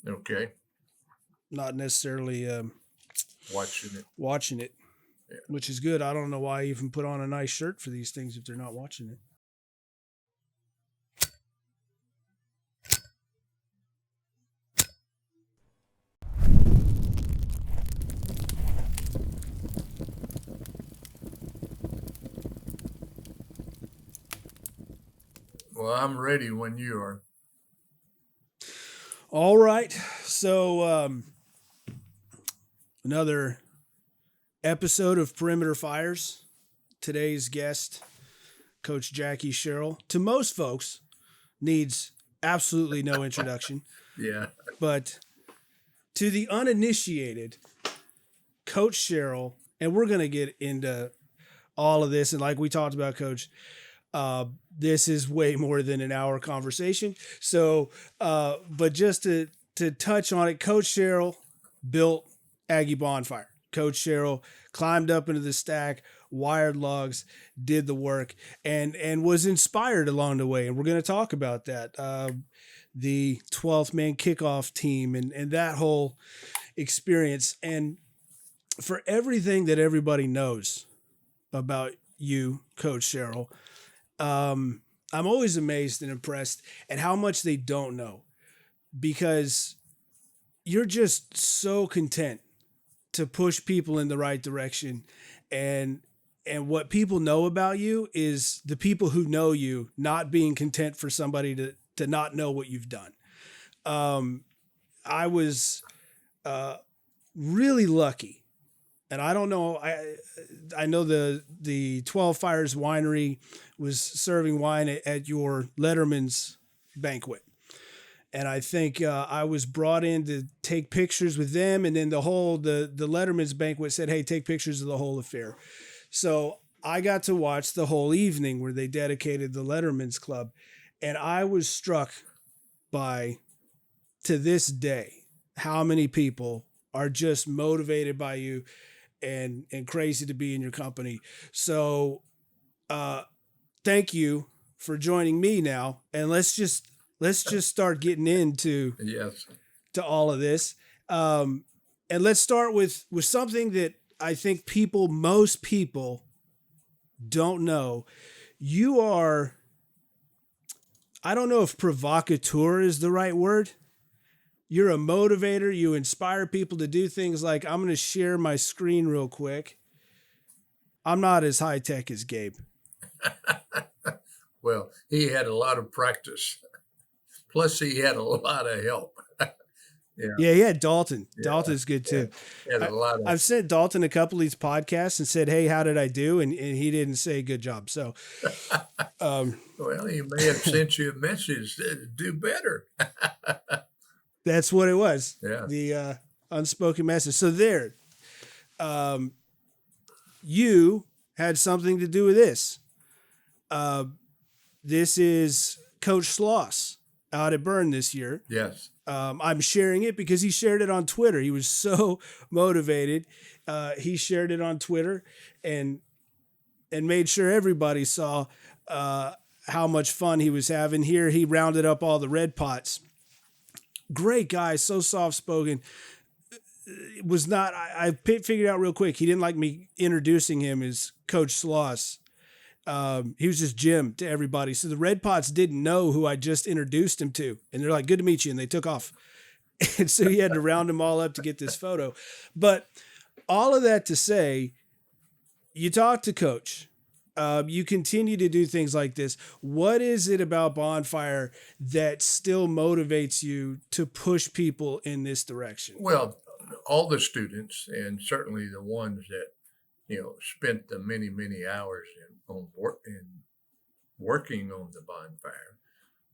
Okay. not necessarily Watching it. Yeah. which is good. I don't know why I even put on a nice shirt for these things if they're not watching it. Well, I'm ready when you are. All right. So, another episode of Perimeter Fires. Today's guest, Coach Jackie Sherrill, to most folks, needs absolutely no introduction. Yeah. But to the uninitiated, Coach Sherrill, and we're going to get into all of this. And like we talked about, Coach, this is way more than an hour conversation. So, but just to touch on it, Coach Sherrill built Aggie Bonfire. Coach Sherrill climbed up into the stack, wired logs, did the work, and was inspired along the way. And we're going to talk about that. The 12th Man Kickoff Team and that whole experience. And for everything that everybody knows about you, Coach Sherrill, I'm always amazed and impressed at how much they don't know, because you're just so content to push people in the right direction. And what people know about you is the people who know you not being content for somebody to not know what you've done. I was really lucky. And I don't know, I know the 12 Fires Winery was serving wine at your Letterman's banquet. And I think I was brought in to take pictures with them. And then the Letterman's banquet said, hey, take pictures of the whole affair. So I got to watch the whole evening where they dedicated the Letterman's Club. And I was struck by, to this day, how many people are just motivated by you and crazy to be in your company. So thank you for joining me now. And let's just start getting into to all of this. And let's start with something that I think most people don't know. You are, I don't know if provocateur is the right word. You're a motivator. You inspire people to do things like, I'm going to share my screen real quick. I'm not as high tech as Gabe. Well, he had a lot of practice. Plus, he had a lot of help. Yeah, he had Dalton. Yeah. Dalton's good too. Yeah. I've sent Dalton a couple of these podcasts and said, hey, how did I do? And he didn't say good job. So, well, he may have sent you a message to do better. That's what it was. Yeah. The unspoken message. So there, you had something to do with this. This is Coach Sloss out at Byrne this year. Yes. I'm sharing it because he shared it on Twitter. He was so motivated. He shared it on Twitter and made sure everybody saw how much fun he was having. Here, he rounded up all the red pots. Great guy, so soft-spoken. Was not, I figured out real quick, he didn't like me introducing him as Coach Sloss. He was just Jim to everybody. So the Red Pots didn't know who I just introduced him to. And they're like, good to meet you. And they took off. And so he had to round them all up to get this photo. But all of that to say, you talk to Coach. You continue to do things like this. What is it about Bonfire that still motivates you to push people in this direction? Well, all the students, and certainly the ones that, spent the many, many hours in working on the Bonfire.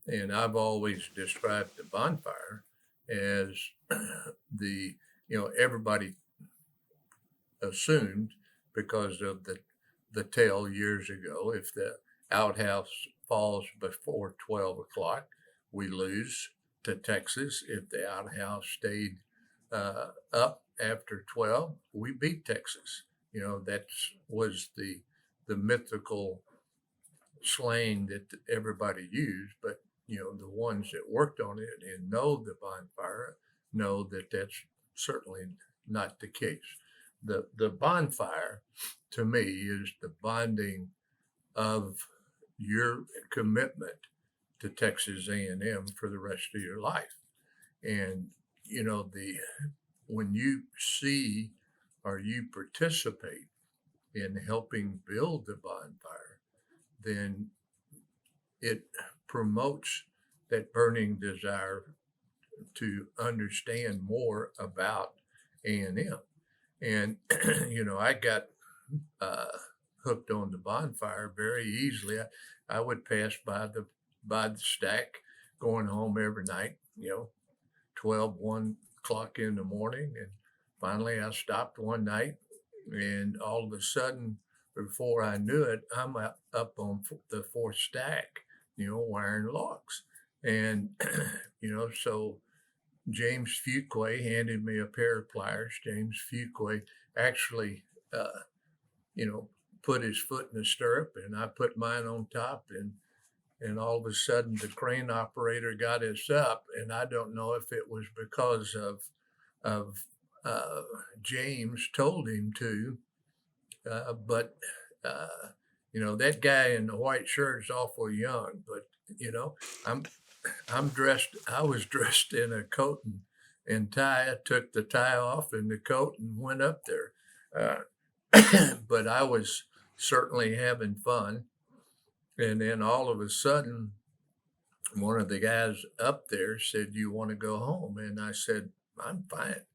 And I've always described the Bonfire as everybody assumed, because of the tale years ago, if the outhouse falls before 12 o'clock, we lose to Texas. If the outhouse stayed up after 12, we beat Texas. That was the mythical slang that everybody used. But, the ones that worked on it and know the Bonfire know that that's certainly not the case. The bonfire, to me, is the bonding of your commitment to Texas A&M for the rest of your life. And the when you see or you participate in helping build the bonfire, then it promotes that burning desire to understand more about A&M. And I got hooked on the bonfire very easily. I would pass by the stack going home every night, 12, 1 o'clock in the morning. And finally I stopped one night, and all of a sudden, before I knew it, I'm up on the fourth stack, wiring locks. And, so James Fuquay handed me a pair of pliers. James Fuquay actually, put his foot in the stirrup, and I put mine on top, and all of a sudden the crane operator got us up, and I don't know if it was because of James told him to, but that guy in the white shirt is awful young, but I'm dressed. I was dressed in a coat and tie. I took the tie off and the coat and went up there, but I was certainly having fun. And then all of a sudden, one of the guys up there said, "You want to go home?" And I said, "I'm fine."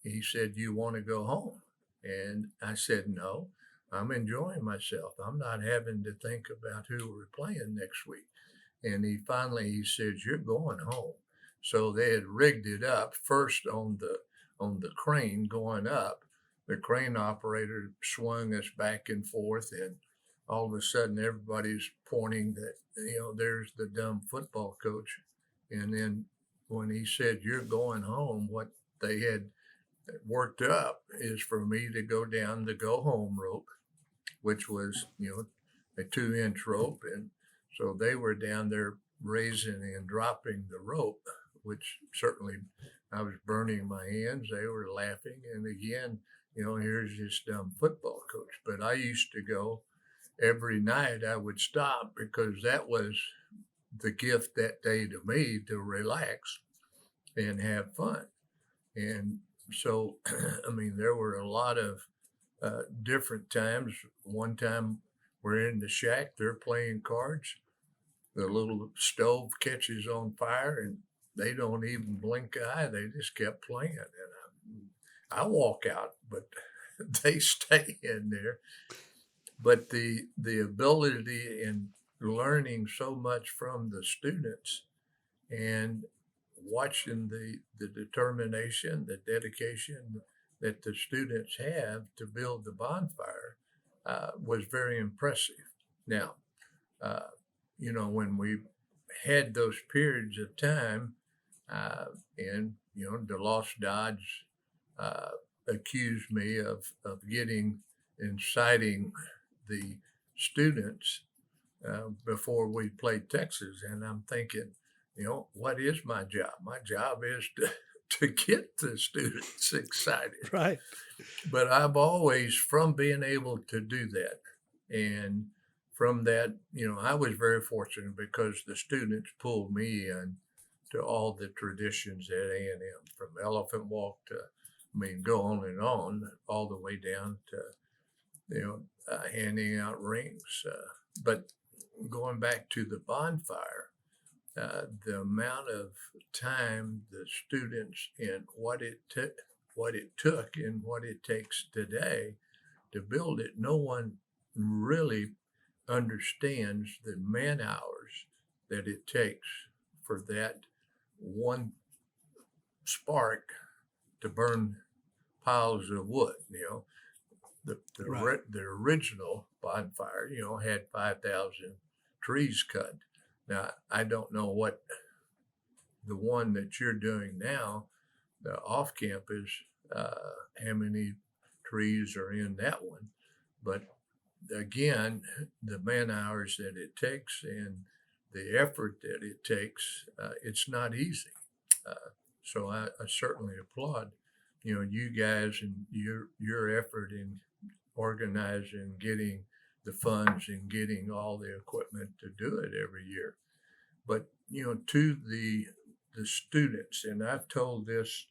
He said, "You want to go home?" And I said, "No, I'm enjoying myself. I'm not having to think about who we're playing next week." And he said, "You're going home." So they had rigged it up first on the crane going up. The crane operator swung us back and forth, and all of a sudden everybody's pointing that, there's the dumb football coach. And then when he said, "You're going home," what they had worked up is for me to go down the go home rope, which was, a 2-inch rope. And so they were down there raising and dropping the rope, which certainly I was burning my hands. They were laughing. And again, here's this dumb football coach. But I used to go every night. I would stop because that was the gift that day to me, to relax and have fun. And so, there were a lot of different times. One time we're in the shack, they're playing cards. The little stove catches on fire and they don't even blink an eye. They just kept playing. And I walk out, but they stay in there. But the ability in learning so much from the students and watching the determination, the dedication that the students have to build the bonfire was very impressive. Now, when we had those periods of time, and DeLoss Dodge accused me of getting inciting the students before we played Texas, and I'm thinking, what is my job? My job is to get the students excited. Right. But I've always, from being able to do that, and from that, I was very fortunate because the students pulled me in to all the traditions at A&M, from elephant walk to, go on and on, all the way down to, handing out rings. But going back to the bonfire, the amount of time the students and what it took and what it takes today to build it, no one really understands the man hours that it takes for that one spark to burn piles of wood. Right. The original bonfire, had 5,000 trees cut. Now, I don't know what the one that you're doing now, the off campus, how many trees are in that one. But again, the man hours that it takes and the effort that it takes, it's not easy. So I certainly applaud, you guys and your effort in organizing, getting the funds and getting all the equipment to do it every year. But to the students, and I've told this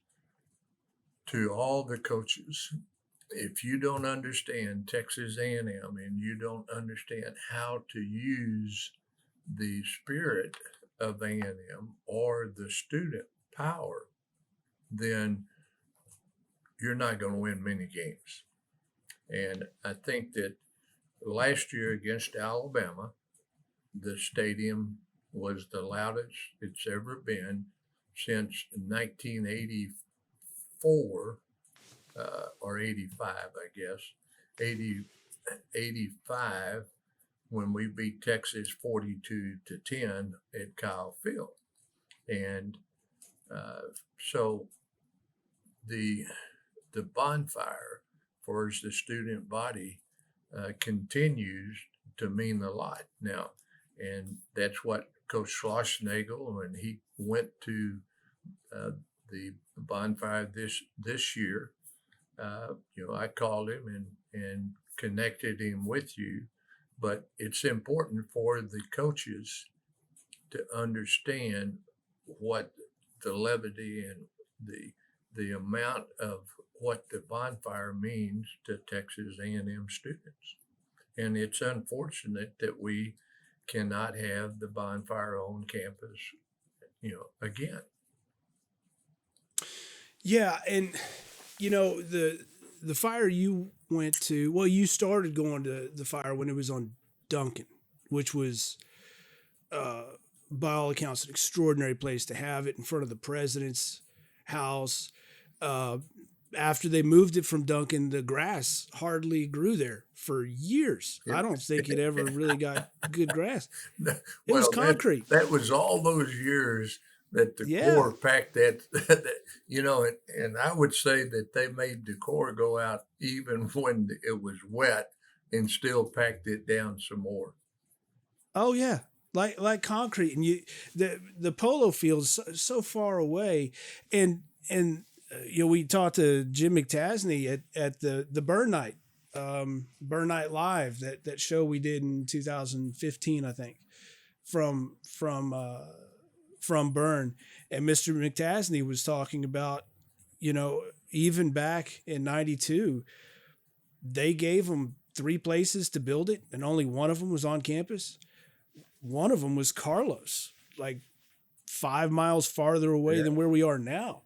to all the coaches, if you don't understand Texas A&M and you don't understand how to use the spirit of A&M or the student power, then you're not going to win many games. And I think that last year against Alabama, the stadium was the loudest it's ever been since 1984 or 85, I guess. 85 when we beat Texas 42-10 at Kyle Field. And so the bonfire for the student body continues to mean a lot now. And that's what Coach Schlossnagel, when he went to the bonfire this year, I called him and connected him with you. But it's important for the coaches to understand what the levity and the amount of what the bonfire means to Texas A&M students. And it's unfortunate that we cannot have the bonfire on campus, again. Yeah, and the fire you went to, well, you started going to the fire when it was on Duncan, which was by all accounts an extraordinary place to have it in front of the president's house. After they moved it from Duncan, the grass hardly grew there for years. I don't think it ever really got good grass. It was concrete. That was all those years that the Corps packed that, and I would say that they made the Corps go out even when it was wet and still packed it down some more. Oh yeah, like concrete, and the polo field's so far away, and we talked to Jim McTasney at the Burn Night Live, that show we did in 2015, I think, from Burn, and Mr. McTasney was talking about, even back in '92, they gave them 3 places to build it, and only one of them was on campus. One of them was Carlos, like 5 miles farther away than where we are now.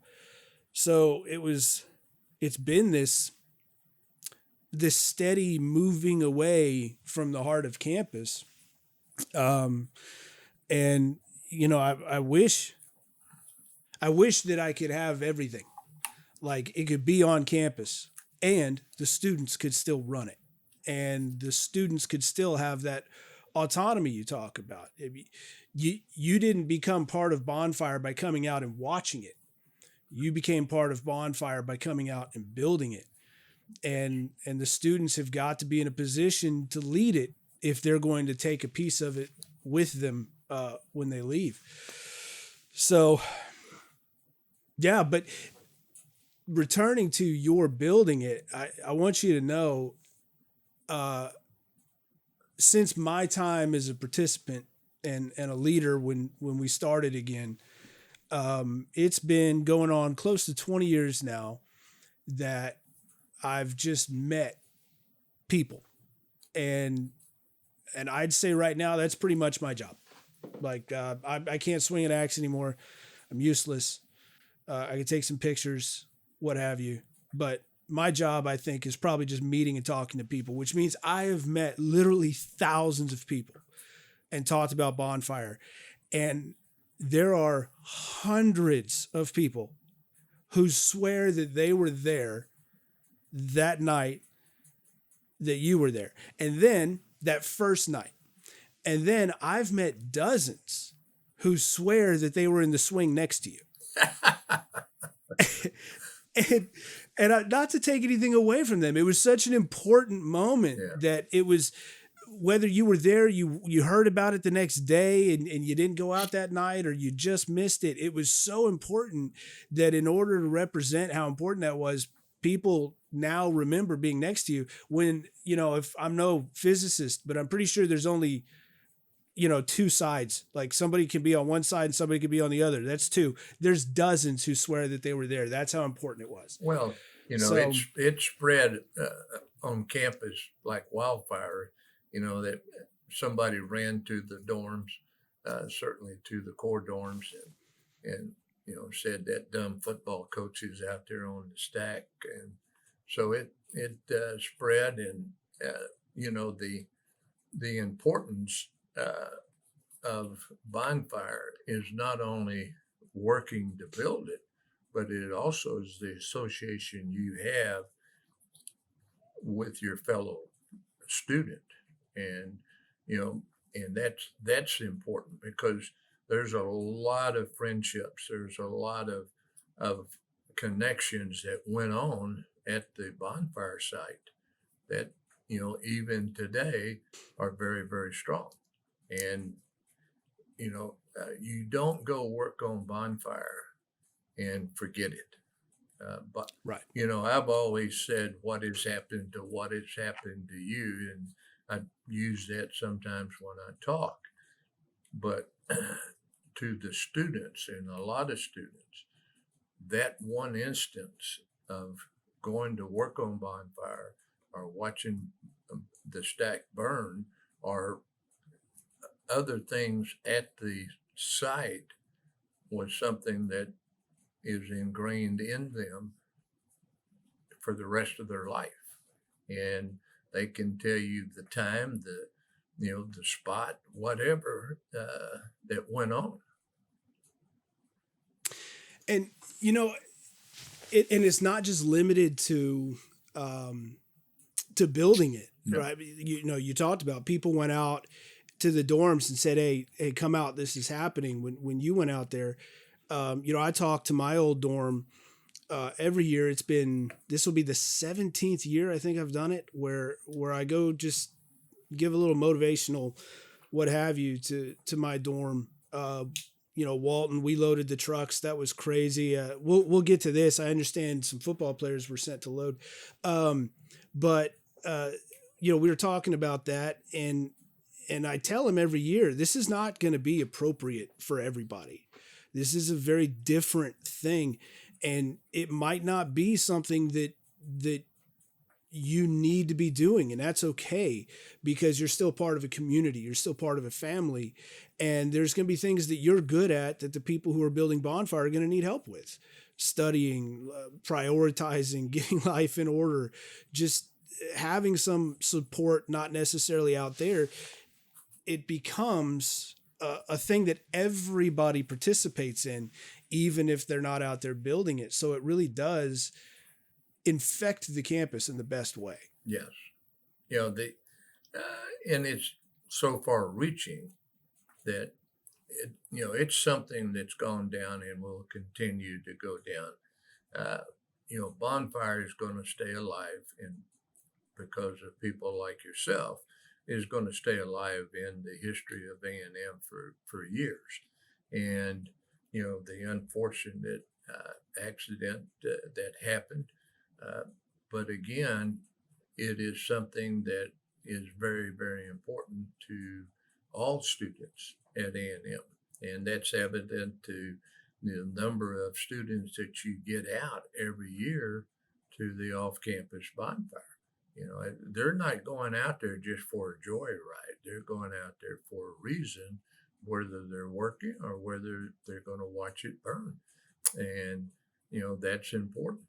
So it's been this steady moving away from the heart of campus. And, I wish that I could have everything. Like, it could be on campus and the students could still run it. And the students could still have that autonomy you talk about. You didn't become part of Bonfire by coming out and watching it. You became part of Bonfire by coming out and building it. And the students have got to be in a position to lead it if they're going to take a piece of it with them when they leave. So, yeah, but returning to your building it, I want you to know, since my time as a participant and a leader when we started again, it's been going on close to 20 years now that I've just met people, and I'd say right now that's pretty much my job. Like, I can't swing an axe anymore. I'm useless. I can take some pictures, what have you, but my job, I think, is probably just meeting and talking to people, which means I have met literally thousands of people and talked about Bonfire. And there are hundreds of people who swear that they were there that night that you were there. And then that first night. And then I've met dozens who swear that they were in the swing next to you. And not to take anything away from them, it was such an important moment that it was whether you were there, you heard about it the next day and you didn't go out that night or you just missed it. It was so important that in order to represent how important that was, people now remember being next to you when, if I'm no physicist, but I'm pretty sure there's only, two sides. Like somebody can be on one side and somebody can be on the other. That's two. There's dozens who swear that they were there. That's how important it was. Well, So, it spread on campus like wildfire. That somebody ran to the dorms, certainly to the core dorms, and said that dumb football coach is out there on the stack, and so it spread, and the importance of Bonfire is not only working to build it, but it also is the association you have with your fellow student, and and that's important because there's a lot of friendships, there's a lot of connections that went on at the Bonfire site that even today are very, very strong. And you don't go work on Bonfire and forget it. But right. I've always said what has happened to you, and I use that sometimes when I talk. But to the students, and a lot of students, that one instance of going to work on Bonfire or watching the stack burn or other things at the site was something that is ingrained in them for the rest of their life. And they can tell you the time, the spot, whatever that went on. And, and it's not just limited to building it, no. Right? You talked about people went out to the dorms and said, hey, come out. This is happening. When you went out there, I talked to my old dorm every year. This will be the 17th year I think I've done it where I go just give a little motivational, what have you, to my dorm. Walton, we loaded the trucks. That was crazy. We'll get to this. I understand some football players were sent to load. But we were talking about that, and I tell them every year, this is not going to be appropriate for everybody. This is a very different thing, and it might not be something that you need to be doing, and that's okay because you're still part of a community. You're still part of a family, and there's going to be things that you're good at that the people who are building Bonfire are going to need help with. Studying, prioritizing, getting life in order, just having some support, not necessarily out there. It becomes a thing that everybody participates in, even if they're not out there building it. So it really does infect the campus in the best way. Yes. And it's so far reaching that it's something that's gone down and will continue to go down. Bonfire is going to stay alive, and because of people like yourself, is going to stay alive in the history of A&M for years. And the unfortunate accident that happened, but again, it is something that is very, very important to all students at A&M, and that's evident to the number of students that you get out every year to the off-campus Bonfire. They're not going out there just for a joyride. They're going out there for a reason, whether they're working or whether they're going to watch it burn. And, that's important.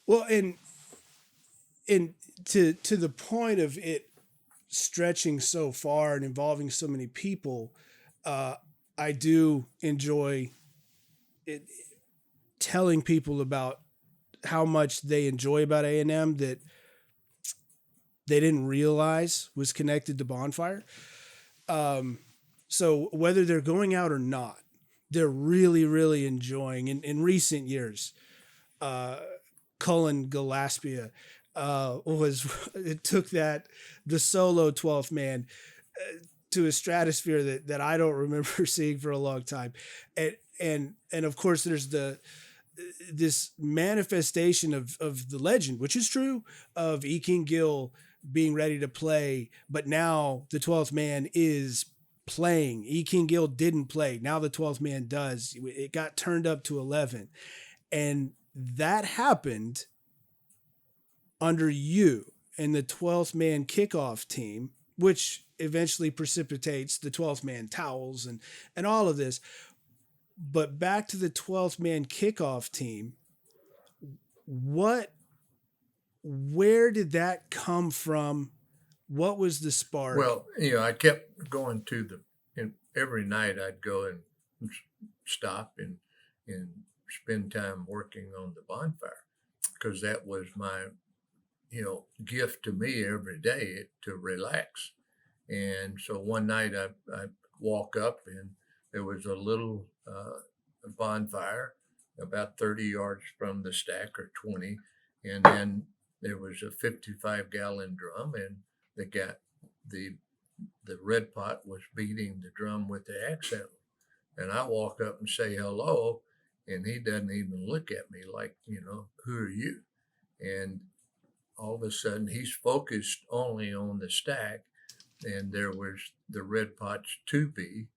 Well, and to the point of it stretching so far and involving so many people, I do enjoy telling people about how much they enjoy about A&M that they didn't realize was connected to Bonfire. So whether they're going out or not, they're really, really enjoying in recent years. Cullen, Gillespie, it took the solo 12th man to a stratosphere that I don't remember seeing for a long time. And of course there's this manifestation of the legend, which is true, of E. King Gill being ready to play, but now the 12th man is playing. E. King Gill didn't play. Now the 12th man does. It got turned up to 11. And that happened under you and the 12th man kickoff team, which eventually precipitates the 12th man towels and all of this. But back to the 12th man kickoff team, where did that come from? What was the spark? Well, I kept going and every night I'd go and stop and spend time working on the bonfire, because that was my, gift to me every day to relax. And so one night I walk up and there was a little bonfire about 30 yards from the stack, or 20. And then there was a 55-gallon drum, and the red pot was beating the drum with the axe handle. And I walk up and say hello, and he doesn't even look at me like, who are you? And all of a sudden he's focused only on the stack, and there was the red pots 2B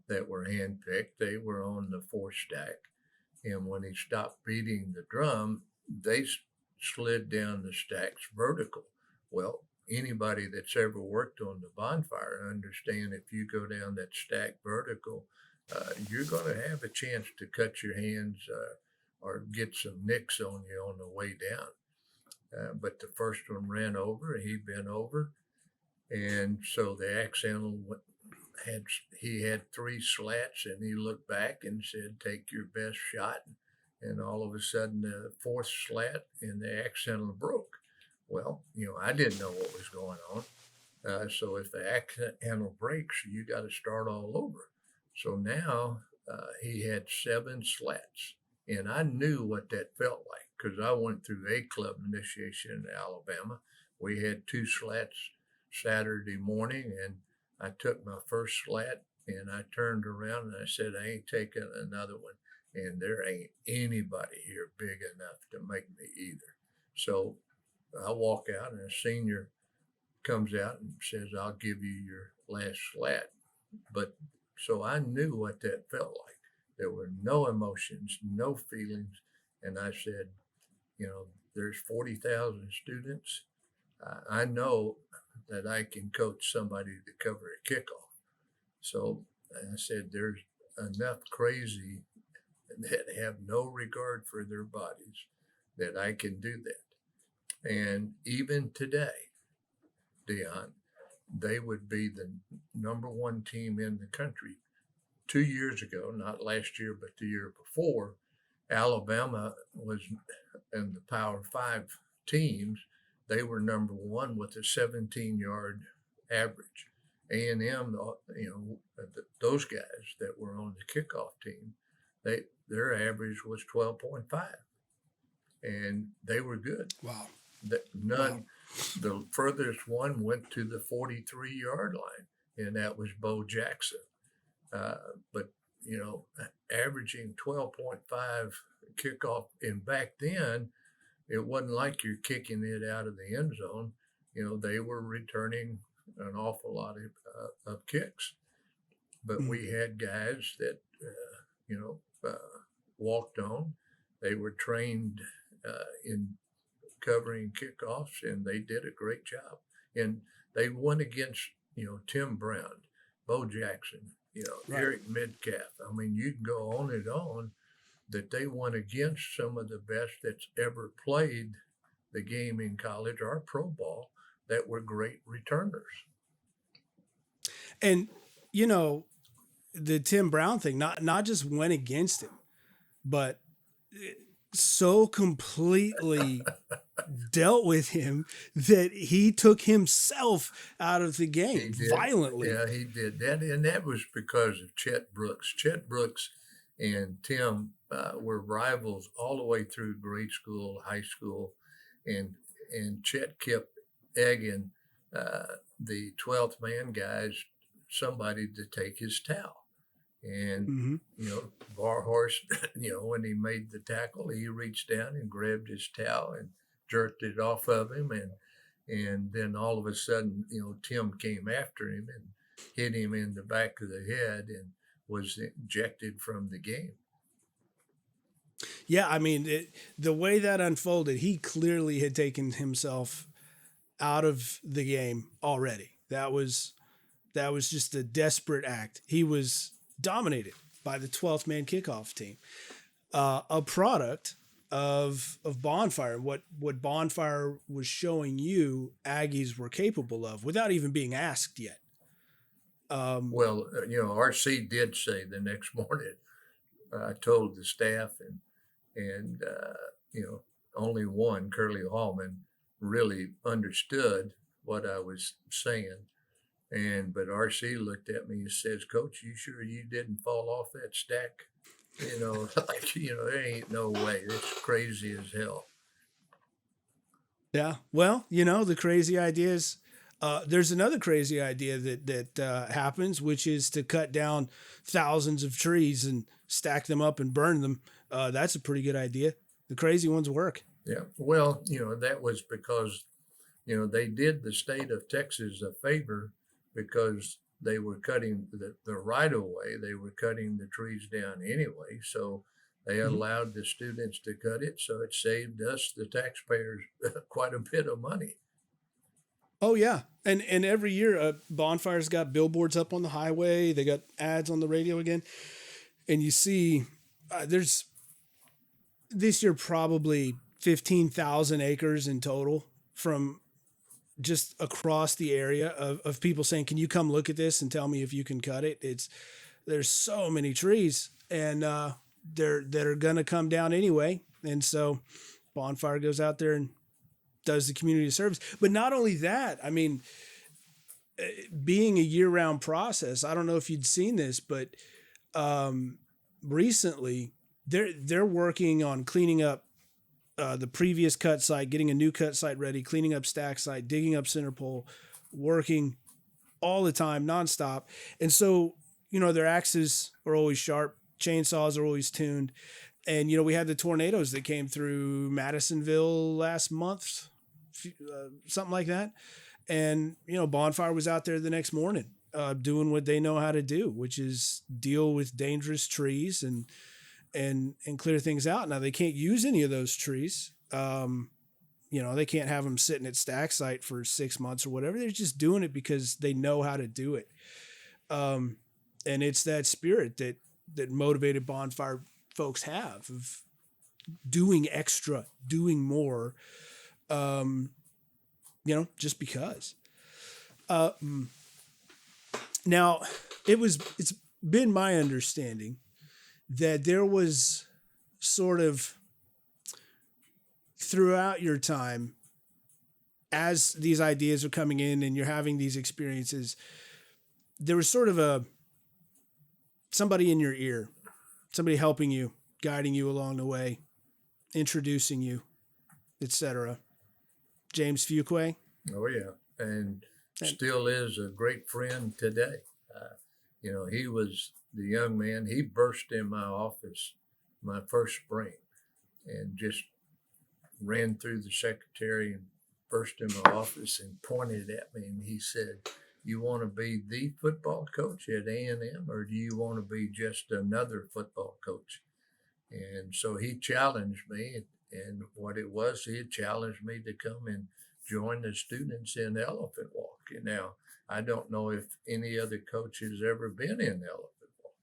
that were handpicked. They were on the 4th stack. And when he stopped beating the drum, they slid down the stacks vertical. Well, anybody that's ever worked on the bonfire understand if you go down that stack vertical, you're going to have a chance to cut your hands or get some nicks on you on the way down. But the first one ran over, he bent over. And so the axe handle he had 3 slats, and he looked back and said, take your best shot. And all of a sudden the 4th slat and the axe handle broke. Well, I didn't know what was going on. So if the axe handle breaks, you got to start all over. So now he had 7 slats, and I knew what that felt like because I went through A club initiation in Alabama. We had 2 slats Saturday morning, and I took my first slat and I turned around and I said, I ain't taking another one. And there ain't anybody here big enough to make me either. So I walk out, and a senior comes out and says, I'll give you your last slat. But so I knew what that felt like. There were no emotions, no feelings. And I said, there's 40,000 students. I know that I can coach somebody to cover a kickoff. So I said, there's enough crazy that have no regard for their bodies that I can do that. And even today, Dion, they would be the number 1 team in the country. 2 years ago, not last year, but the year before, Alabama was in the Power 5 teams. They were number 1 with a 17-yard average. A&M, those guys that were on the kickoff team, their average was 12.5, and they were good. Wow. The furthest one went to the 43-yard line, and that was Bo Jackson. But averaging 12.5 kickoff, and back then it wasn't like you're kicking it out of the end zone. They were returning an awful lot of kicks, but we had guys that walked on. They were trained in covering kickoffs, and they did a great job. And they won against Tim Brown, Bo Jackson, right. Eric Metcalf. I mean, you can go on and on that they won against some of the best that's ever played the game in college or pro ball that were great returners. And, the Tim Brown thing, not just went against him, but so completely dealt with him that he took himself out of the game violently. Yeah, he did that. And that was because of Chet Brooks. Chet Brooks and Tim were rivals all the way through grade school, high school. and Chet kept egging the 12th man guys, somebody to take his towel. And, Mm-hmm. Barhorst, when he made the tackle, he reached down and grabbed his towel and jerked it off of him. And then all of a sudden, Tim came after him and hit him in the back of the head and was ejected from the game. Yeah, I mean, the way that unfolded, he clearly had taken himself out of the game already. That was just a desperate act. He was dominated by the 12th man kickoff team, a product of Bonfire. What Bonfire was showing you, Aggies were capable of without even being asked yet. Well, RC did say the next morning. I told the staff and only one, Curly Hallman, really understood what I was saying. But RC looked at me and says, "Coach, you sure you didn't fall off that stack?" There ain't no way. It's crazy as hell. Yeah. Well, the crazy ideas. There's another crazy idea that happens, which is to cut down thousands of trees and stack them up and burn them. That's a pretty good idea. The crazy ones work. Yeah. Well, that was because, they did the state of Texas a favor because they were cutting the right of way. They were cutting the trees down anyway. So they allowed the students to cut it. So it saved us, the taxpayers, quite a bit of money. Oh yeah, and every year, Bonfire's got billboards up on the highway. They got ads on the radio again, and you see, there's this year probably 15,000 acres in total from just across the area of people saying, "Can you come look at this and tell me if you can cut it?" There's so many trees, and they're gonna come down anyway, and so Bonfire goes out there and does the community service. But not only that, I mean, being a year-round process, I don't know if you'd seen this, but recently they're working on cleaning up the previous cut site, getting a new cut site ready, cleaning up stack site, digging up center pole, working all the time, nonstop. And so, their axes are always sharp, chainsaws are always tuned. And, we had the tornadoes that came through Madisonville last month, something like that. And, Bonfire was out there the next morning doing what they know how to do, which is deal with dangerous trees and clear things out. Now, they can't use any of those trees. They can't have them sitting at stack site for 6 months or whatever. They're just doing it because they know how to do it. And it's that spirit that motivated Bonfire folks have of doing extra, doing more, just because. Now it's been my understanding that there was sort of throughout your time, as these ideas are coming in and you're having these experiences, there was sort of somebody in your ear, somebody helping you, guiding you along the way, introducing you, etc. James Fuquay. Oh yeah, and still is a great friend today. He was the young man. He burst in my office my first spring and just ran through the secretary and burst in my office and pointed at me and he said, "You want to be the football coach at A&M or do you want to be just another football coach?" And so he challenged me, and what it was, he had challenged me to come and join the students in Elephant Walk. And now I don't know if any other coach has ever been in Elephant Walk,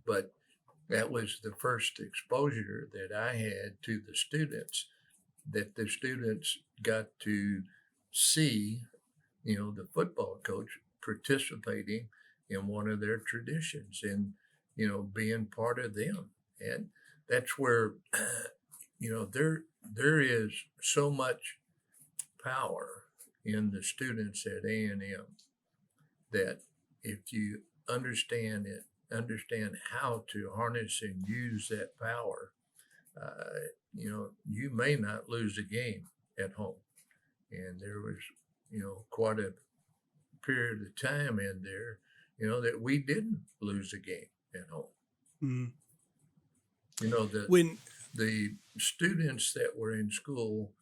but that was the first exposure that I had to the students, that the students got to see, the football coach participating in one of their traditions and, being part of them. And that's where, there is so much power in the students at A&M that if you understand how to harness and use that power, you may not lose a game, at home. And there was, quite a period of time in there, that we didn't lose a game at home. Mm. The students that were in school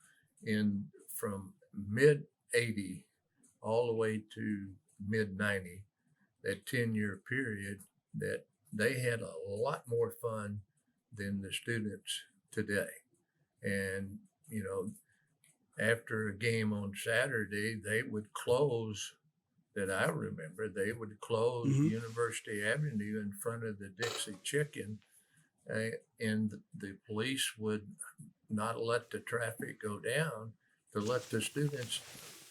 from mid 80 all the way to mid 90, that 10-year period, that they had a lot more fun than the students today. And, after a game on Saturday, they would close, that I remember, they would close University Avenue in front of the Dixie Chicken, and the police would not let the traffic go down to let the students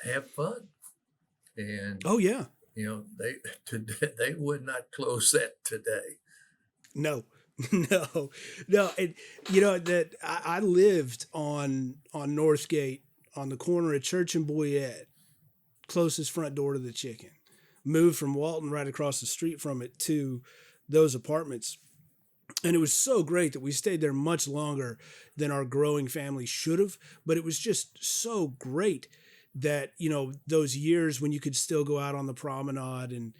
have fun. And oh yeah, they would not close that today. No. And that I lived on Northgate on the corner of Church and Boyette, closest front door to the Chicken. Moved from Walton right across the street from it to those apartments. And it was so great that we stayed there much longer than our growing family should have. But it was just so great that, those years when you could still go out on the promenade. And,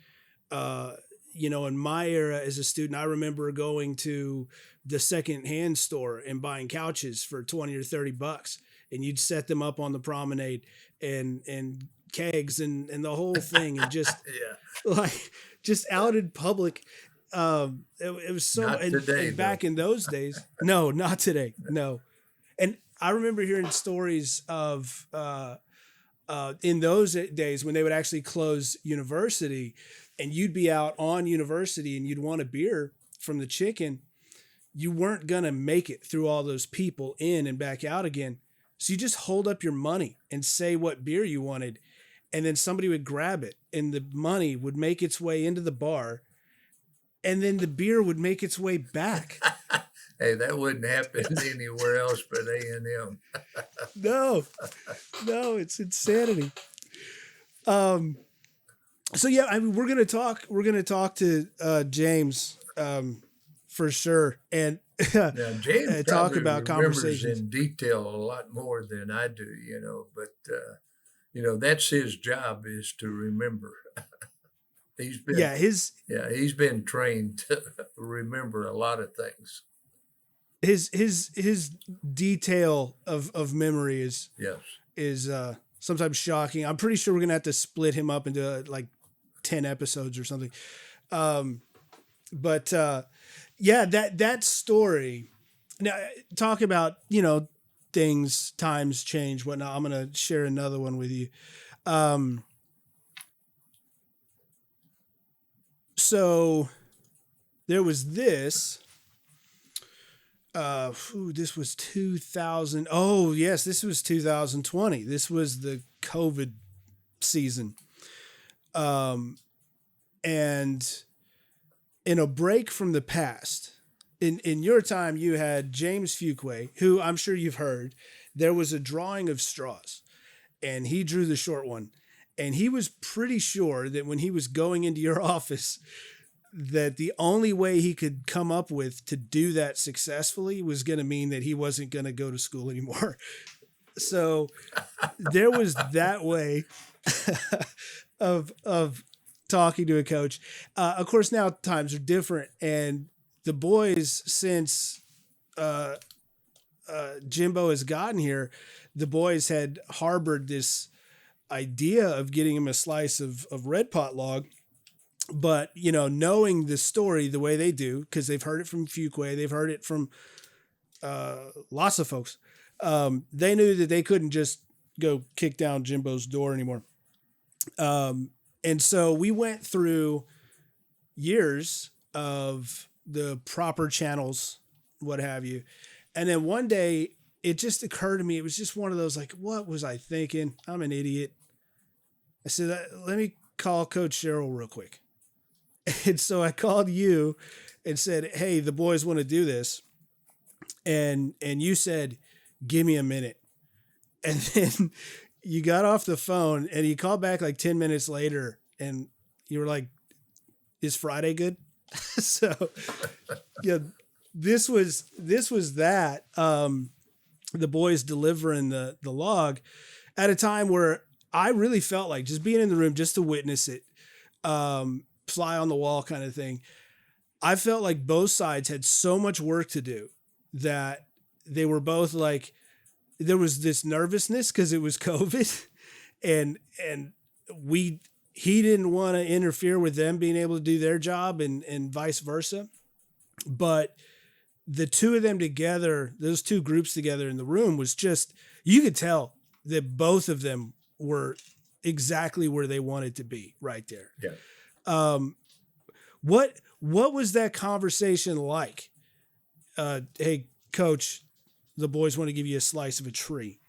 in my era as a student, I remember going to the secondhand store and buying couches for 20 or $30. And you'd set them up on the promenade and kegs and the whole thing. And just just out in public. It was so, not today, and back in those days, no, not today. No. And I remember hearing stories of, in those days when they would actually close University and you'd be out on University and you'd want a beer from the Chicken, you weren't going to make it through all those people in and back out again. So you just hold up your money and say what beer you wanted. And then somebody would grab it and the money would make its way into the bar. And then the beer would make its way back. Hey, that wouldn't happen anywhere else but A&M. No, it's insanity. So yeah, I mean, we're gonna talk to James for sure, and now, James talk about conversations in detail a lot more than I do, but that's his job, is to remember. He's been trained to remember a lot of things. His detail of memory is sometimes shocking. I'm pretty sure we're gonna have to split him up into like 10 episodes or something. But that story. Now, talk about things, times change, whatnot. I'm gonna share another one with you. So there was this. This was 2000. Oh yes, this was 2020. This was the COVID season. And in a break from the past, in your time, you had James Fuquay, who I'm sure you've heard. There was a drawing of straws, and he drew the short one. And he was pretty sure that when he was going into your office, that the only way he could come up with to do that successfully was going to mean that he wasn't going to go to school anymore. So there was that way of talking to a coach. Of course, now times are different, and the boys, since Jimbo has gotten here, the boys had harbored this idea of getting him a slice of red pot log. But, knowing the story the way they do, because they've heard it from Fuquay, they've heard it from lots of folks, they knew that they couldn't just go kick down Jimbo's door anymore. And so we went through years of the proper channels, what have you. And then one day it just occurred to me, it was just one of those, like, what was I thinking? I'm an idiot. I said, let me call Coach Sherrill real quick. And so I called you and said, hey, the boys want to do this. And you said, give me a minute. And then you got off the phone and you called back like 10 minutes later and you were like, is Friday good? So yeah, this was that. the boys delivering the log at a time where I really felt like just being in the room just to witness it, fly on the wall kind of thing. I felt like both sides had so much work to do that they were both like, there was this nervousness because it was COVID, and he didn't want to interfere with them being able to do their job, and vice versa. But the two of them together, those two groups together in the room, was just, you could tell that both of them were exactly where they wanted to be right there. Yeah. What was that conversation like? Hey, coach, the boys want to give you a slice of a tree.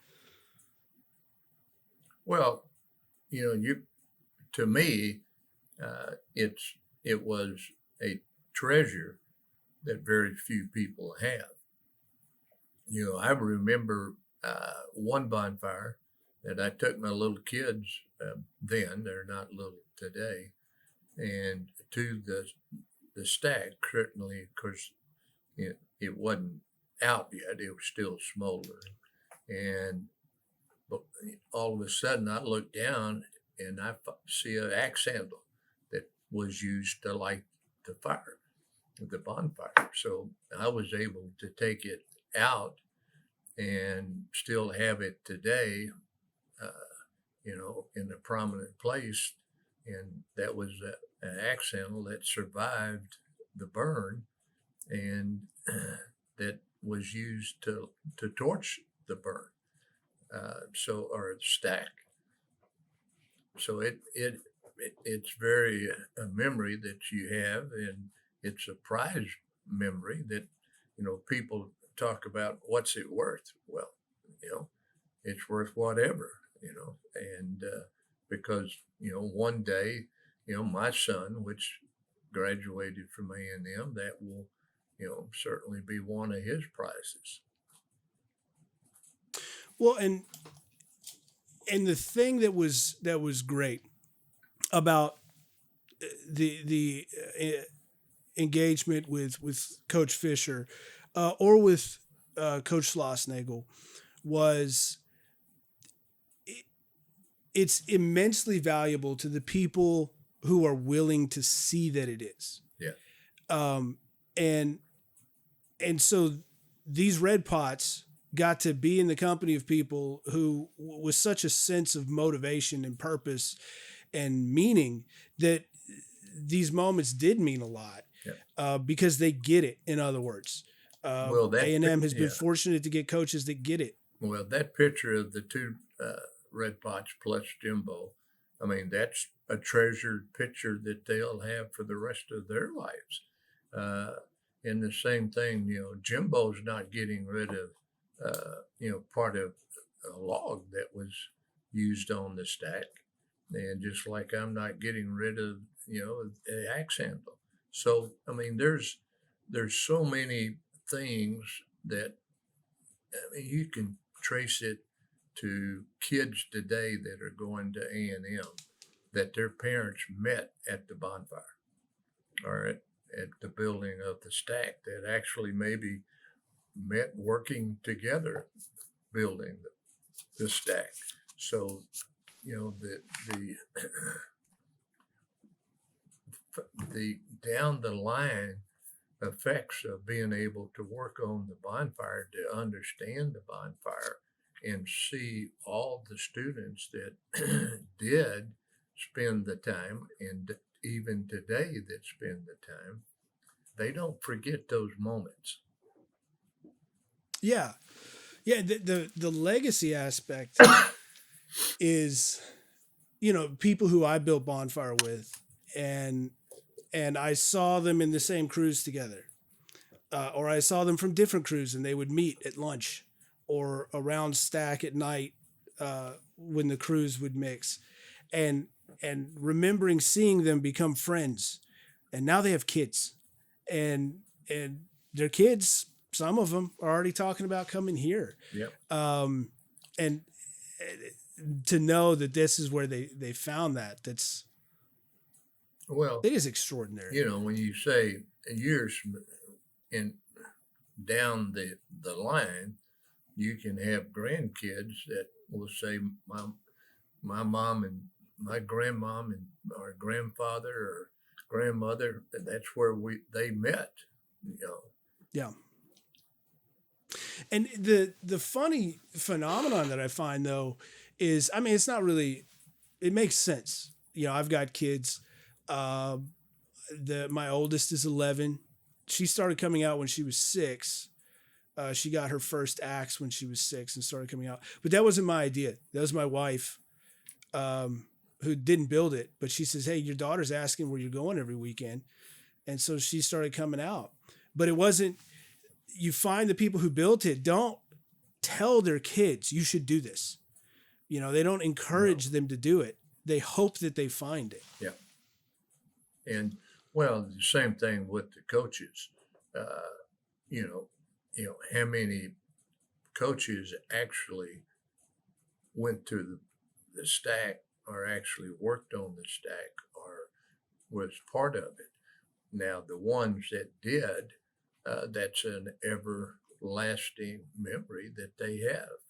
Well, to me, it was a treasure that very few people have. I remember one bonfire that I took my little kids then, they're not little today, and to the stack, certainly, of course, it wasn't out yet, it was still smoldering. But all of a sudden I look down and I see an axe handle that was used to light the fire, the bonfire. So I was able to take it out and still have it today, in a prominent place. And that was an axe handle that survived the burn, and that was used to torch the burn. Or stack. So it's very a memory that you have, and it's a prize memory that, people talk about what's it worth. Well, it's worth whatever, and because, one day, my son, which graduated from A&M, that will, certainly be one of his prizes. Well, and the thing that was great about the engagement with Coach Fisher, or with Coach Schlossnagel, was it's immensely valuable to the people who are willing to see that it is. Yeah. And so these red pots got to be in the company of people who was such a sense of motivation and purpose and meaning that these moments did mean a lot. Yeah. Because they get it. In other words, A&M has been fortunate to get coaches that get it. Well, that picture of the two red pots plus Jimbo, I mean, that's a treasured picture that they'll have for the rest of their lives. And the same thing, Jimbo's not getting rid of, part of a log that was used on the stack. And just like I'm not getting rid of, the axe handle. So, I mean, there's so many things that, you can trace it to kids today that are going to A&M that their parents met at the bonfire, all right, at the building of the stack, that actually maybe met working together building the stack. So, the down the line effects of being able to work on the bonfire, to understand the bonfire and see all the students that did spend the time, and even today that spend the time, they don't forget those moments. Yeah. Yeah. The legacy aspect is, people who I built Bonfire with, and I saw them in the same crews together, or I saw them from different crews, and they would meet at lunch or around stack at night, when the crews would mix, and remembering seeing them become friends, and now they have kids, and their kids, some of them are already talking about coming here. Yep. And to know that this is where they found that, it is extraordinary. When you say years in down the line, you can have grandkids that will say, my mom and my grandmom and our grandfather or grandmother, and that's where they met, you know. Yeah. And the funny phenomenon that I find though is, I mean, it's not really, it makes sense. You know, I've got kids. Uh, my oldest is 11. She started coming out when she was 6. She got her first axe when she was 6 and started coming out. But that wasn't my idea. That was my wife, who didn't build it. But she says, "Hey, your daughter's asking where you're going every weekend," and so she started coming out. But it wasn't. You find the people who built it don't tell their kids you should do this. You know, they don't encourage them to do it. They hope that they find it. Yeah. And well, the same thing with the coaches. Uh, how many coaches actually went to the stack or actually worked on the stack or was part of it. Now, the ones that did, that's an everlasting memory that they have.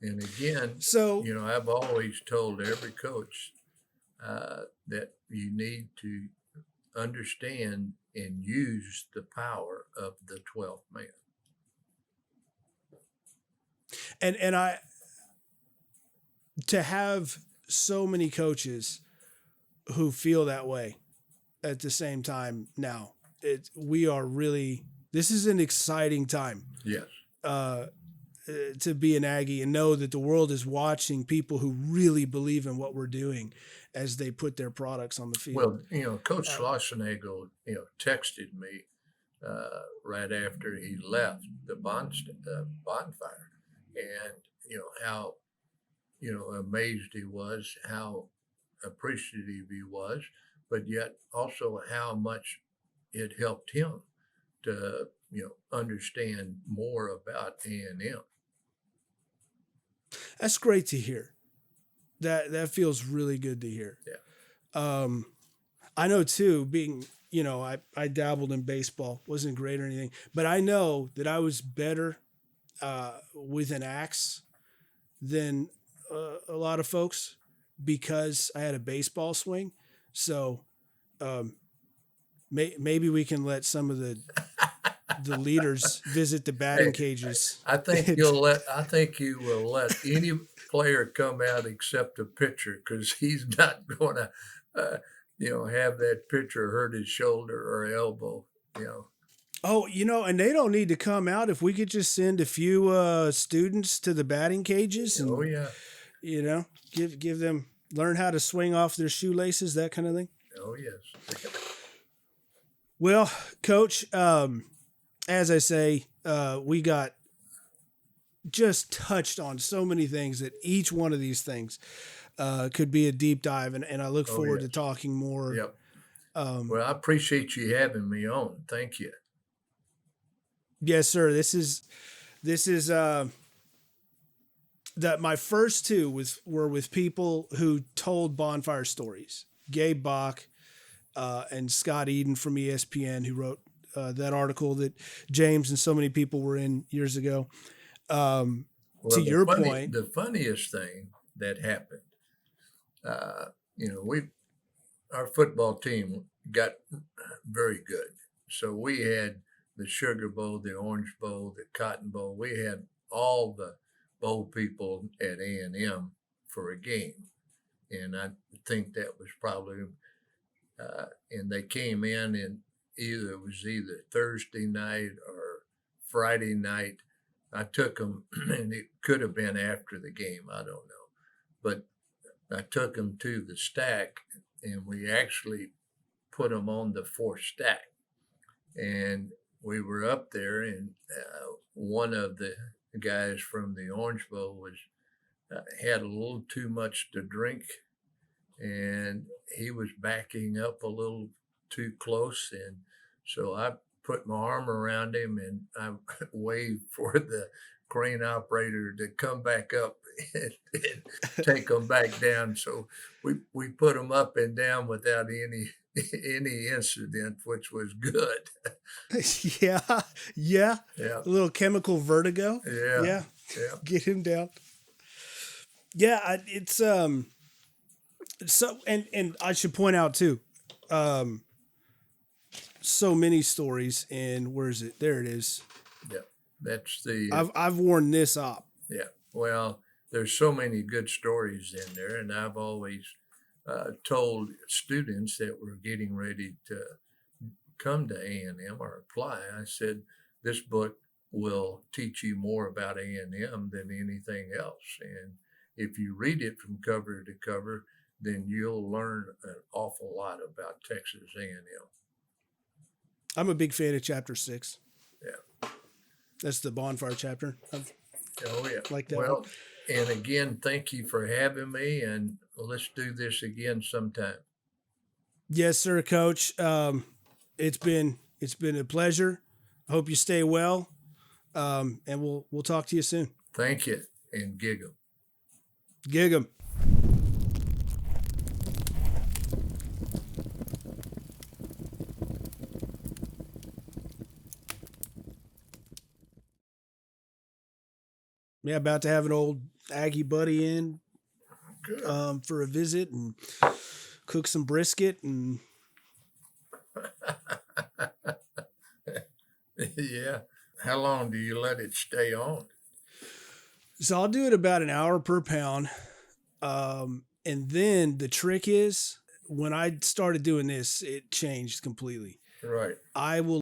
And again, So, I've always told every coach that you need to understand and use the power of the 12th man. and I, to have so many coaches who feel that way at the same time now, we are really, this is an exciting time. Yes. To be an Aggie and know that the world is watching people who really believe in what we're doing as they put their products on the field. Well, Coach Schlossnagle, texted me right after he left the bonfire, and how amazed he was, how appreciative he was, but yet also how much it helped him to understand more about A&M. That's great to hear. That feels really good to hear. Yeah. I know too, being, I dabbled in baseball, wasn't great or anything, but I know that I was better with an axe than a lot of folks because I had a baseball swing. So maybe we can let some of the leaders visit the batting cages. I think you will let any player come out except a pitcher, because he's not going to, have that pitcher hurt his shoulder or elbow. Oh, and they don't need to come out. If we could just send a few students to the batting cages and, Oh yeah, give them, learn how to swing off their shoelaces, that kind of thing. Oh yes. Well, Coach, as I say, we got just touched on so many things that each one of these things could be a deep dive, and I look forward to talking more. Yep. Well, I appreciate you having me on. Thank you. Yes, sir. This is that my first two were with people who told Bonfire stories. Gabe Bock and Scott Eden from ESPN, who wrote that article that James and so many people were in years ago. To your point, the funniest thing that happened, our football team got very good. So we had the Sugar Bowl, the Orange Bowl, the Cotton Bowl. We had all the bowl people at A&M for a game. And I think that was probably, and they came in, and it was either Thursday night or Friday night. I took them, and it could have been after the game, I don't know. But I took them to the stack, and we actually put them on the 4th stack. And we were up there, and one of the guys from the Orange Bowl was had a little too much to drink, and he was backing up a little too close. And so I put my arm around him, and I waved for the crane operator to come back up and take them back down. So we put them up and down without any any incident, which was good. Yeah. Yeah. Yeah, A little chemical vertigo. yeah, Yeah. yeah. Get him down. Yeah. It's, so, and I should point out too, so many stories, and where is it? There it is. Yeah, that's the I've worn this up. yeah. Well, there's so many good stories in there, and I've always told students that were getting ready to come to A&M or apply. I said, this book will teach you more about A&M than anything else, and if you read it from cover to cover, then you'll learn an awful lot about Texas A&M. I'm a big fan of chapter 6. Yeah. That's the Bonfire chapter. I Oh yeah. like that Well, one. and again, thank you for having me, and let's do this again sometime. Yes, sir, Coach. It's been a pleasure. I hope you stay well. And we'll talk to you soon. Thank you, and gig 'em. Gig 'em. Yeah, about to have an old Aggie buddy in Good. for a visit and cook some brisket and Yeah. How long do you let it stay on? so I'll do it about an hour per pound. And then the trick is when I started doing this, it changed completely. Right. I will